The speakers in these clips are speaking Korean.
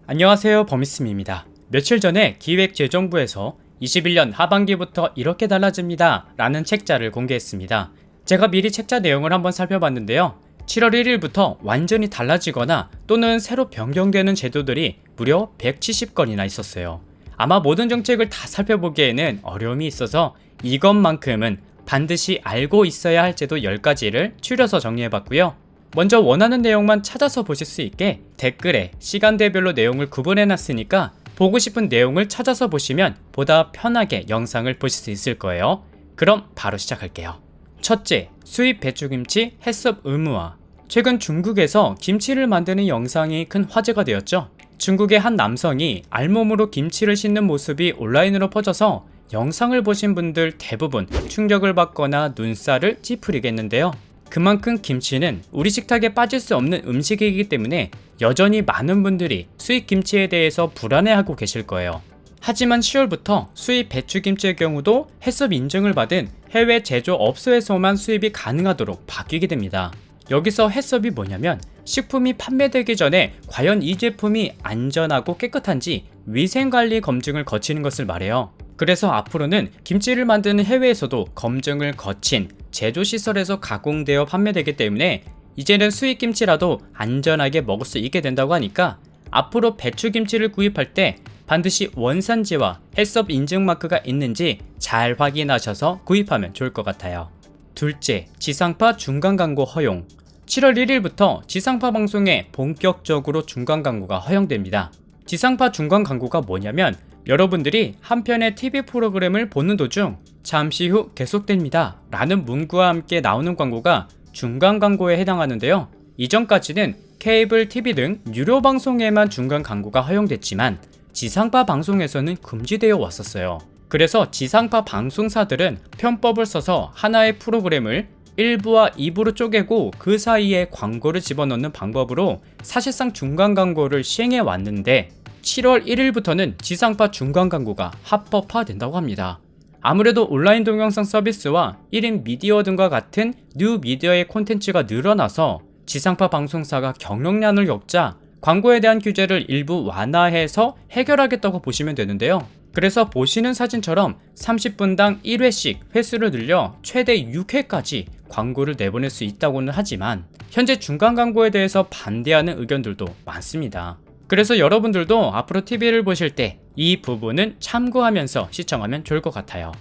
안녕하세요, 범이스미입니다. 며칠 전에 기획재정부에서 21년 하반기부터 이렇게 달라집니다 라는 책자를 공개했습니다. 제가 미리 책자 내용을 한번 살펴봤는데요. 7월 1일부터 완전히 달라지거나 또는 새로 변경되는 제도들이 무려 170건이나 있었어요. 아마 모든 정책을 다 살펴보기에는 어려움이 있어서 이것만큼은 반드시 알고 있어야 할 제도 10가지를 추려서 정리해봤고요. 먼저 원하는 내용만 찾아서 보실 수 있게 댓글에 시간대별로 내용을 구분해놨으니까 보고 싶은 내용을 찾아서 보시면 보다 편하게 영상을 보실 수 있을 거예요. 그럼 바로 시작할게요. 첫째, 수입 배추김치 해썹 의무화. 최근 중국에서 김치를 만드는 영상이 큰 화제가 되었죠. 중국의 한 남성이 알몸으로 김치를 싣는 모습이 온라인으로 퍼져서 영상을 보신 분들 대부분 충격을 받거나 눈살을 찌푸리겠는데요. 그만큼 김치는 우리 식탁에 빠질 수 없는 음식이기 때문에 여전히 많은 분들이 수입 김치에 대해서 불안해하고 계실 거예요. 하지만 10월부터 수입 배추김치의 경우도 해썹 인증을 받은 해외 제조업소에서만 수입이 가능하도록 바뀌게 됩니다. 여기서 해썹이 뭐냐면 식품이 판매되기 전에 과연 이 제품이 안전하고 깨끗한지 위생관리 검증을 거치는 것을 말해요. 그래서 앞으로는 김치를 만드는 해외에서도 검증을 거친 제조시설에서 가공되어 판매되기 때문에 이제는 수입김치라도 안전하게 먹을 수 있게 된다고 하니까 앞으로 배추김치를 구입할 때 반드시 원산지와 해썹 인증 마크가 있는지 잘 확인하셔서 구입하면 좋을 것 같아요. 둘째, 지상파 중간 광고 허용. 7월 1일부터 지상파 방송에 본격적으로 중간 광고가 허용됩니다. 지상파 중간 광고가 뭐냐면 여러분들이 한 편의 TV 프로그램을 보는 도중 잠시 후 계속됩니다 라는 문구와 함께 나오는 광고가 중간 광고에 해당하는데요. 이전까지는 케이블 TV 등 유료 방송에만 중간 광고가 허용됐지만 지상파 방송에서는 금지되어 왔었어요. 그래서 지상파 방송사들은 편법을 써서 하나의 프로그램을 1부와 2부로 쪼개고 그 사이에 광고를 집어넣는 방법으로 사실상 중간 광고를 시행해 왔는데 7월 1일부터는 지상파 중간 광고가 합법화된다고 합니다. 아무래도 온라인 동영상 서비스와 1인 미디어 등과 같은 뉴 미디어의 콘텐츠가 늘어나서 지상파 방송사가 경영난을 겪자 광고에 대한 규제를 일부 완화해서 해결하겠다고 보시면 되는데요. 그래서 보시는 사진처럼 30분당 1회씩 횟수를 늘려 최대 6회까지 광고를 내보낼 수 있다고는 하지만 현재 중간 광고에 대해서 반대하는 의견들도 많습니다. 그래서 여러분들도 앞으로 TV를 보실 때 이 부분은 참고하면서 시청하면 좋을 것 같아요.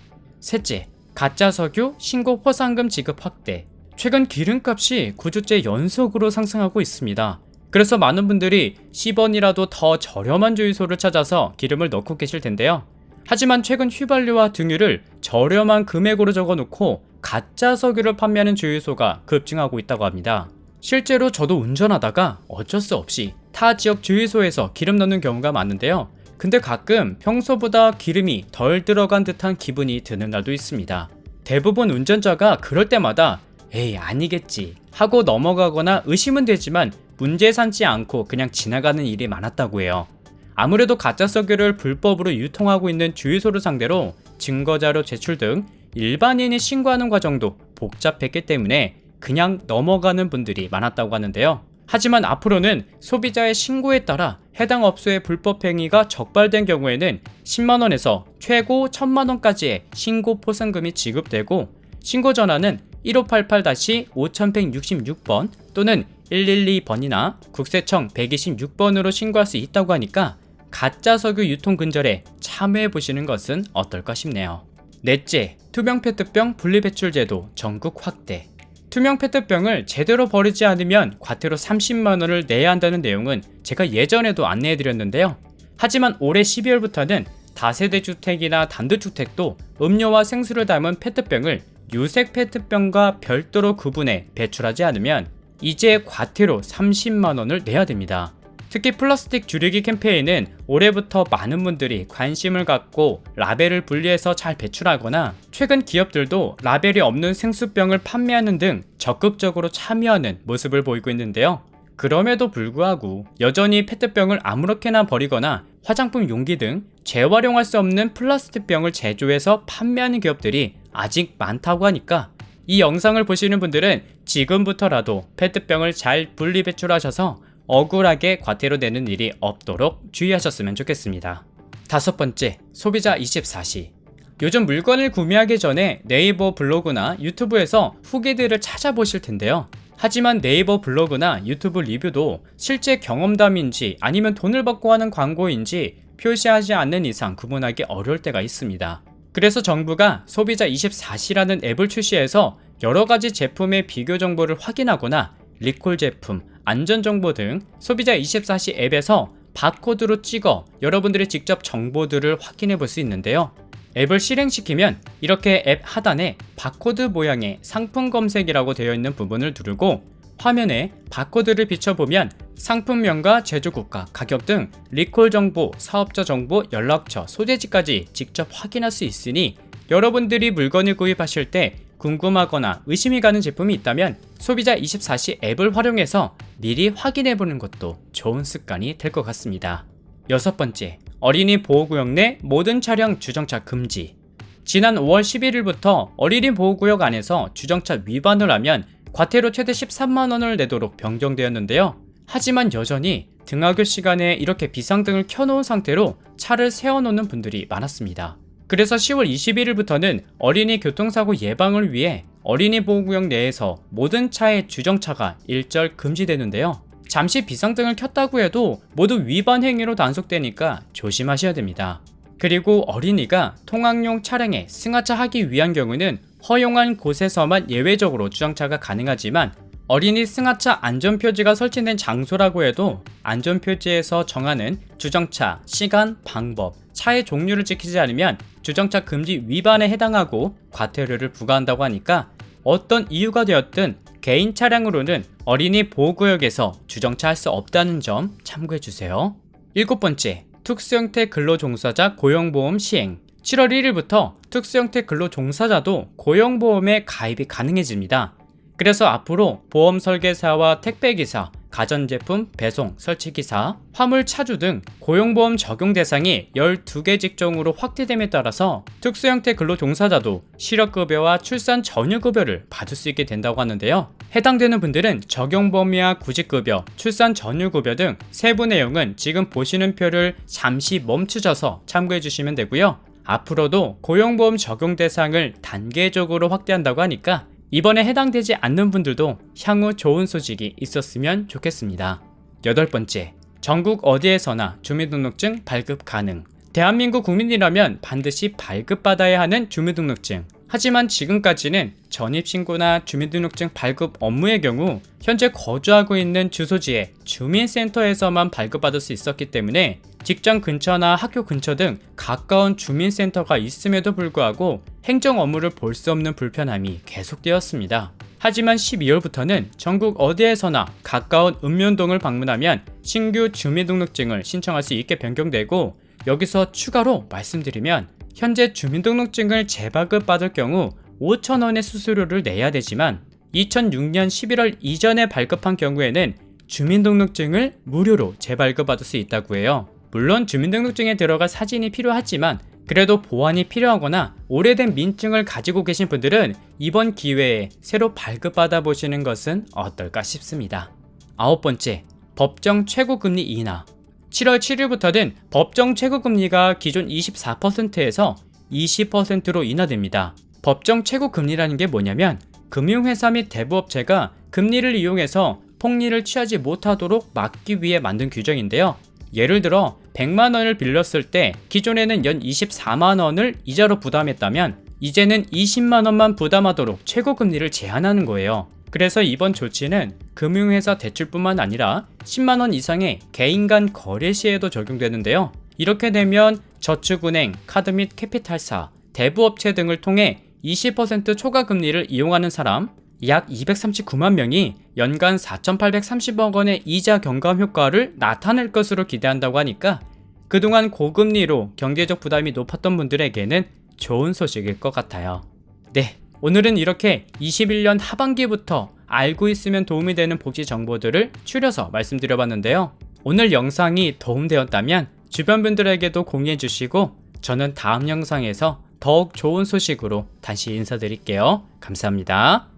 셋째, 가짜 석유 신고 포상금 지급 확대. 최근 기름값이 9주째 연속으로 상승하고 있습니다. 그래서 많은 분들이 10원이라도 더 저렴한 주유소를 찾아서 기름을 넣고 계실 텐데요. 하지만 최근 휘발유와 등유를 저렴한 금액으로 적어놓고 가짜 석유를 판매하는 주유소가 급증하고 있다고 합니다. 실제로 저도 운전하다가 어쩔 수 없이 타 지역 주유소에서 기름 넣는 경우가 많은데요. 근데 가끔 평소보다 기름이 덜 들어간 듯한 기분이 드는 날도 있습니다. 대부분 운전자가 그럴 때마다 에이 아니겠지 하고 넘어가거나 의심은 되지만 문제 삼지 않고 그냥 지나가는 일이 많았다고 해요. 아무래도 가짜 석유를 불법으로 유통하고 있는 주유소를 상대로 증거자료 제출 등 일반인이 신고하는 과정도 복잡했기 때문에 그냥 넘어가는 분들이 많았다고 하는데요. 하지만 앞으로는 소비자의 신고에 따라 해당 업소의 불법 행위가 적발된 경우에는 10만원에서 최고 1000만원까지의 신고 포상금이 지급되고 신고 전화는 1588-5166번 또는 112번이나 국세청 126번으로 신고할 수 있다고 하니까 가짜 석유 유통 근절에 참여해 보시는 것은 어떨까 싶네요. 넷째, 투명 페트병 분리배출 제도 전국 확대. 투명 페트병을 제대로 버리지 않으면 과태료 30만원을 내야 한다는 내용은 제가 예전에도 안내해드렸는데요. 하지만 올해 12월부터는 다세대 주택이나 단독주택도 음료와 생수를 담은 페트병을 유색 페트병과 별도로 구분해 배출하지 않으면 이제 과태료 30만원을 내야 됩니다. 특히 플라스틱 줄이기 캠페인은 올해부터 많은 분들이 관심을 갖고 라벨을 분리해서 잘 배출하거나 최근 기업들도 라벨이 없는 생수병을 판매하는 등 적극적으로 참여하는 모습을 보이고 있는데요. 그럼에도 불구하고 여전히 페트병을 아무렇게나 버리거나 화장품 용기 등 재활용할 수 없는 플라스틱 병을 제조해서 판매하는 기업들이 아직 많다고 하니까 이 영상을 보시는 분들은 지금부터라도 페트병을 잘 분리 배출하셔서 억울하게 과태료 내는 일이 없도록 주의하셨으면 좋겠습니다. 다섯 번째, 소비자 24시. 요즘 물건을 구매하기 전에 네이버 블로그나 유튜브에서 후기들을 찾아보실 텐데요. 하지만 네이버 블로그나 유튜브 리뷰도 실제 경험담인지 아니면 돈을 받고 하는 광고인지 표시하지 않는 이상 구분하기 어려울 때가 있습니다. 그래서 정부가 소비자 24시라는 앱을 출시해서 여러가지 제품의 비교 정보를 확인하거나 리콜 제품, 안전정보 등 소비자 24시 앱에서 바코드로 찍어 여러분들이 직접 정보들을 확인해 볼 수 있는데요. 앱을 실행시키면 이렇게 앱 하단에 바코드 모양의 상품 검색이라고 되어 있는 부분을 누르고 화면에 바코드를 비춰보면 상품명과 제조국가, 가격 등 리콜 정보, 사업자 정보, 연락처, 소재지까지 직접 확인할 수 있으니 여러분들이 물건을 구입하실 때 궁금하거나 의심이 가는 제품이 있다면 소비자 24시 앱을 활용해서 미리 확인해 보는 것도 좋은 습관이 될 것 같습니다. 여섯 번째, 어린이 보호구역 내 모든 차량 주정차 금지. 지난 5월 11일부터 어린이 보호구역 안에서 주정차 위반을 하면 과태료 최대 13만원을 내도록 변경되었는데요. 하지만 여전히 등하교 시간에 이렇게 비상등을 켜놓은 상태로 차를 세워놓는 분들이 많았습니다. 그래서 10월 21일부터는 어린이 교통사고 예방을 위해 어린이 보호구역 내에서 모든 차의 주정차가 일절 금지되는데요. 잠시 비상등을 켰다고 해도 모두 위반 행위로 단속되니까 조심하셔야 됩니다. 그리고 어린이가 통학용 차량에 승하차 하기 위한 경우는 허용한 곳에서만 예외적으로 주정차가 가능하지만 어린이 승하차 안전표지가 설치된 장소라고 해도 안전표지에서 정하는 주정차, 시간, 방법, 차의 종류를 지키지 않으면 주정차 금지 위반에 해당하고 과태료를 부과한다고 하니까 어떤 이유가 되었든 개인 차량으로는 어린이 보호구역에서 주정차할 수 없다는 점 참고해주세요. 일곱 번째, 특수형태 근로종사자 고용보험 시행. 7월 1일부터 특수형태 근로종사자도 고용보험에 가입이 가능해집니다. 그래서 앞으로 보험 설계사와 택배기사, 가전제품 배송, 설치기사, 화물차주 등 고용보험 적용 대상이 12개 직종으로 확대됨에 따라서 특수형태 근로종사자도 실업급여와 출산 전휴급여를 받을 수 있게 된다고 하는데요. 해당되는 분들은 적용범위와 구직급여, 출산 전휴급여 등 세부 내용은 지금 보시는 표를 잠시 멈추셔서 참고해 주시면 되고요. 앞으로도 고용보험 적용 대상을 단계적으로 확대한다고 하니까 이번에 해당되지 않는 분들도 향후 좋은 소식이 있었으면 좋겠습니다. 여덟 번째, 전국 어디에서나 주민등록증 발급 가능. 대한민국 국민이라면 반드시 발급받아야 하는 주민등록증. 하지만 지금까지는 전입신고나 주민등록증 발급 업무의 경우 현재 거주하고 있는 주소지의 주민센터에서만 발급받을 수 있었기 때문에 직장 근처나 학교 근처 등 가까운 주민센터가 있음에도 불구하고 행정 업무를 볼 수 없는 불편함이 계속되었습니다. 하지만 12월부터는 전국 어디에서나 가까운 읍면동을 방문하면 신규 주민등록증을 신청할 수 있게 변경되고, 여기서 추가로 말씀드리면 현재 주민등록증을 재발급받을 경우 5,000원의 수수료를 내야 되지만 2006년 11월 이전에 발급한 경우에는 주민등록증을 무료로 재발급받을 수 있다고 해요. 물론 주민등록증에 들어갈 사진이 필요하지만 그래도 보완이 필요하거나 오래된 민증을 가지고 계신 분들은 이번 기회에 새로 발급받아 보시는 것은 어떨까 싶습니다. 아홉 번째, 법정 최고금리 인하. 7월 7일부터는 법정 최고금리가 기존 24%에서 20%로 인하됩니다. 법정 최고금리라는 게 뭐냐면 금융회사 및 대부업체가 금리를 이용해서 폭리를 취하지 못하도록 막기 위해 만든 규정인데요. 예를 들어 100만원을 빌렸을 때 기존에는 연 24만원을 이자로 부담했다면 이제는 20만원만 부담하도록 최고금리를 제한하는 거예요. 그래서 이번 조치는 금융회사 대출뿐만 아니라 10만원 이상의 개인 간 거래 시에도 적용되는데요. 이렇게 되면 저축은행, 카드 및 캐피탈사, 대부업체 등을 통해 20% 초과금리를 이용하는 사람 약 239만 명이 연간 4,830억 원의 이자 경감 효과를 나타낼 것으로 기대한다고 하니까 그동안 고금리로 경제적 부담이 높았던 분들에게는 좋은 소식일 것 같아요. 네, 오늘은 이렇게 21년 하반기부터 알고 있으면 도움이 되는 복지 정보들을 추려서 말씀드려봤는데요. 오늘 영상이 도움되었다면 주변 분들에게도 공유해 주시고 저는 다음 영상에서 더욱 좋은 소식으로 다시 인사드릴게요. 감사합니다.